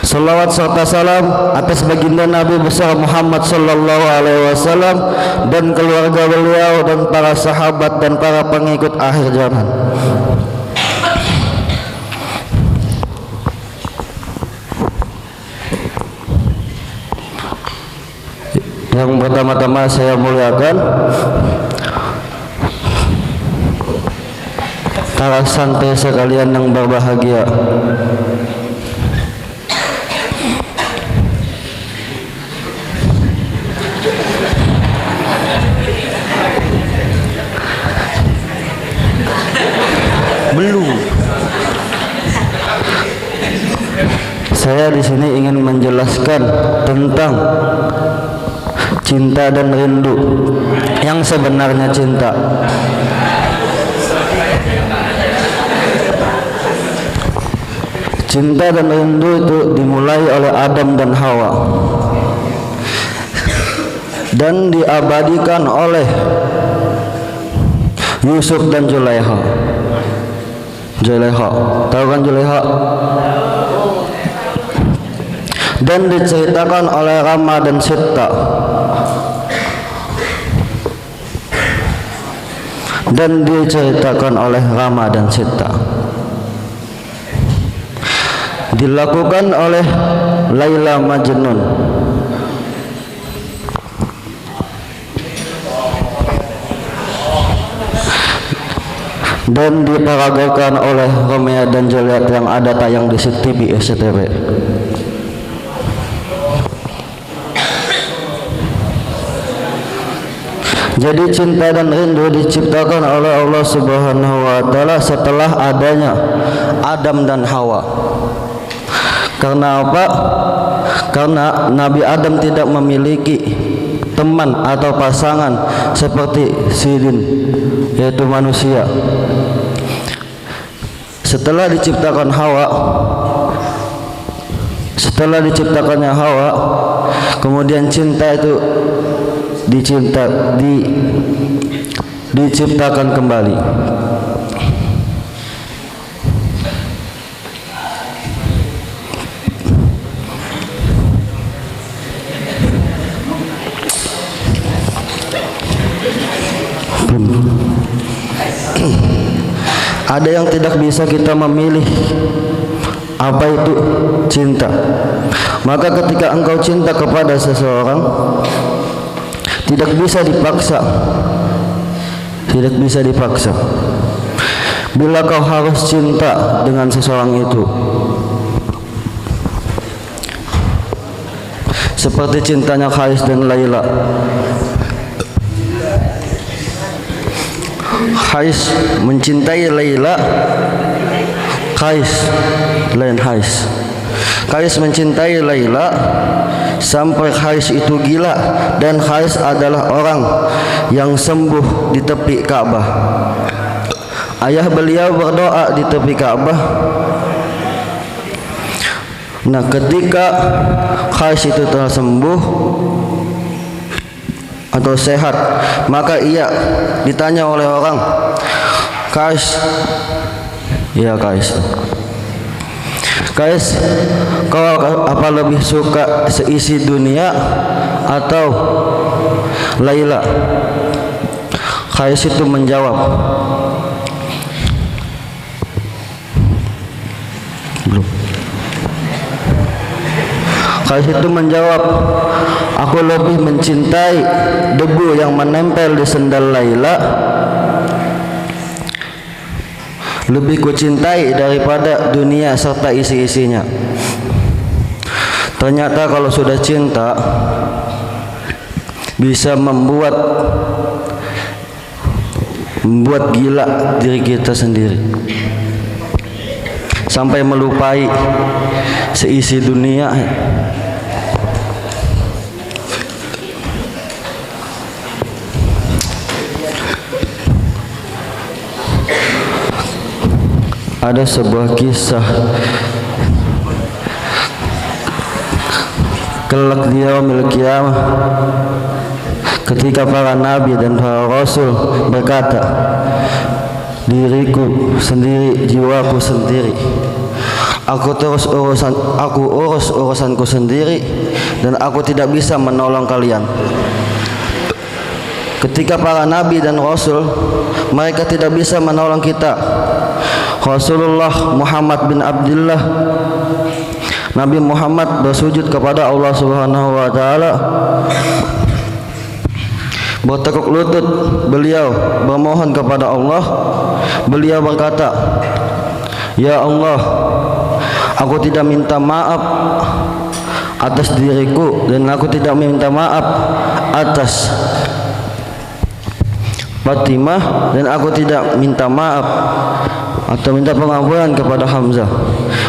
Salawat serta salam atas baginda Nabi besar Muhammad sallallahu alaihi wasallam dan keluarga beliau dan para sahabat dan para pengikut akhir zaman. santri sekalian yang berbahagia. Belum. Saya di sini ingin menjelaskan tentang cinta dan rindu. Yang sebenarnya cinta. Cinta dan rindu itu dimulai oleh Adam dan Hawa dan diabadikan oleh Yusuf dan Zulaiha. Tahu kan Zulaiha? Dan diceritakan oleh Rama dan Sitta. Dan diceritakan oleh Rama dan Sitta. Dilakukan oleh Laila Majnun. Dan diperagakan oleh Romeo dan Juliet yang ada tayang di TV SCTV. Jadi cinta dan rindu diciptakan oleh Allah Subhanahu wa taala setelah adanya Adam dan Hawa. Karena apa? Karena Nabi Adam tidak memiliki teman atau pasangan seperti sidin, yaitu manusia. Setelah diciptakannya Hawa, kemudian cinta itu diciptakan kembali. Ada yang tidak bisa kita memilih apa itu cinta. Maka ketika engkau cinta kepada seseorang, tidak bisa dipaksa. Bila kau harus cinta dengan seseorang itu, seperti cintanya Khais dan Laila. Khais mencintai Laila, Khais mencintai Laila sampai Khais itu gila, dan Khais adalah orang yang sembuh di tepi Ka'bah. Ayah beliau berdoa di tepi Ka'bah. Nah, ketika Khais itu telah sembuh atau sehat, maka ia ditanya oleh orang, Khais, kau apa lebih suka seisi dunia atau Laila? Khais itu menjawab, aku lebih mencintai debu yang menempel di sendal Laila, lebih kucintai daripada dunia serta isi-isinya. Ternyata kalau sudah cinta bisa membuat gila diri kita sendiri, sampai melupai seisi dunia. Ada sebuah kisah kelak di yaumil qiyamah, ketika para nabi dan para rasul berkata, diriku sendiri, jiwaku sendiri, aku urus urusanku sendiri, dan aku tidak bisa menolong kalian. Ketika para nabi dan rasul, mereka tidak bisa menolong kita. Rasulullah Muhammad bin Abdullah, Nabi Muhammad bersujud kepada Allah Subhanahu wa taala, bertekuk lutut beliau bermohon kepada Allah. Beliau berkata, "Ya Allah, aku tidak minta maaf atas diriku dan aku tidak minta maaf atas Fatimah dan aku tidak minta maaf atau minta pengampunan kepada Hamzah,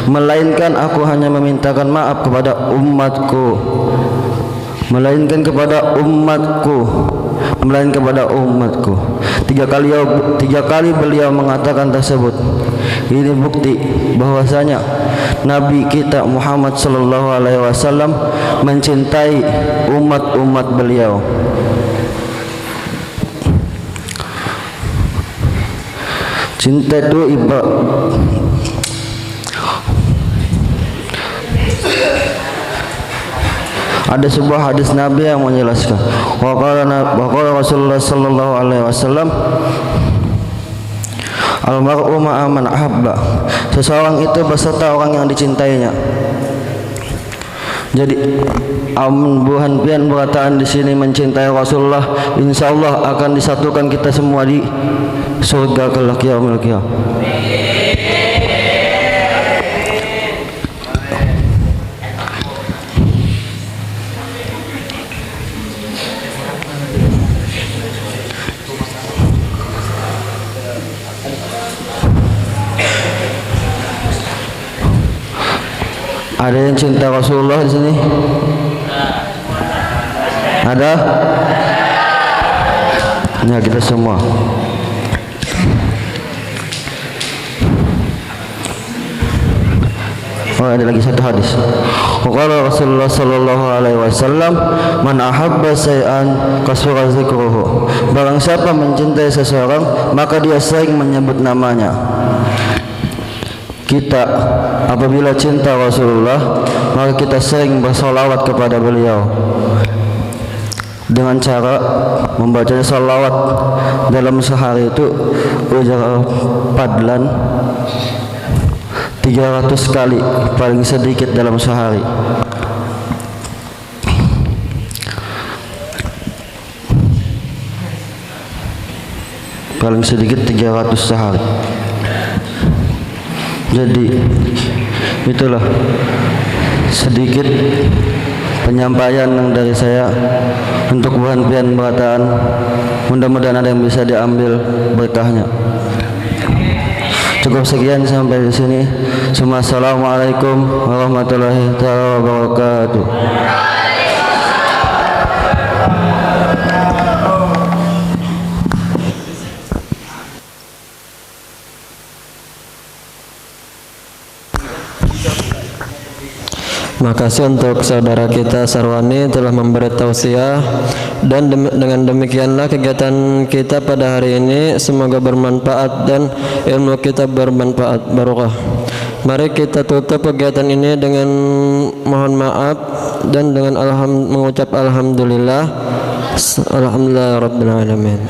melainkan aku hanya memintakan maaf kepada umatku, melainkan kepada umatku. Tiga kali beliau mengatakan tersebut. Ini bukti bahwasanya Nabi kita Muhammad sallallahu alaihi wasallam mencintai umat-umat beliau. Cinta itu ada sebuah hadis Nabi yang menjelaskan. Wa qala Rasulullah sallallahu alaihi wasallam, al-mar'u ma'a man ahabba. Seseorang itu beserta orang yang dicintainya. Jadi buhan pian perkataan di sini mencintai Rasulullah, insyaallah akan disatukan kita semua di surga kelak yaumil qiyamah. Ada yang cinta Rasulullah di sini? Ada? Ya, kita semua. Oh, ada lagi satu hadis. Qala Rasulullah sallallahu alaihi wasallam, "Man ahabba shay'an kasura dzikruhu." Barang siapa mencintai seseorang, maka dia sering menyebut namanya. Kita apabila cinta Rasulullah, maka kita sering bersolawat kepada beliau dengan cara membaca salawat dalam sehari itu ujar padlan 300 kali paling sedikit dalam sehari. Paling sedikit 300 sehari. Jadi itulah sedikit penyampaian yang dari saya untuk bahan pian bacaan. Mudah-mudahan ada yang bisa diambil berkahnya. Cukup sekian sampai di sini. Assalamualaikum warahmatullahi wabarakatuh. Makasih untuk saudara kita Sarwani telah memberi tausiah, dan dengan demikianlah kegiatan kita pada hari ini semoga bermanfaat dan ilmu kita bermanfaat barokah. Mari kita tutup kegiatan ini dengan mohon maaf dan dengan mengucap alhamdulillah. Alhamdulillah rabbil alamin.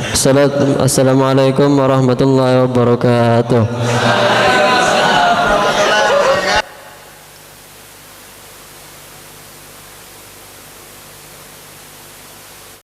Assalamualaikum warahmatullahi wabarakatuh.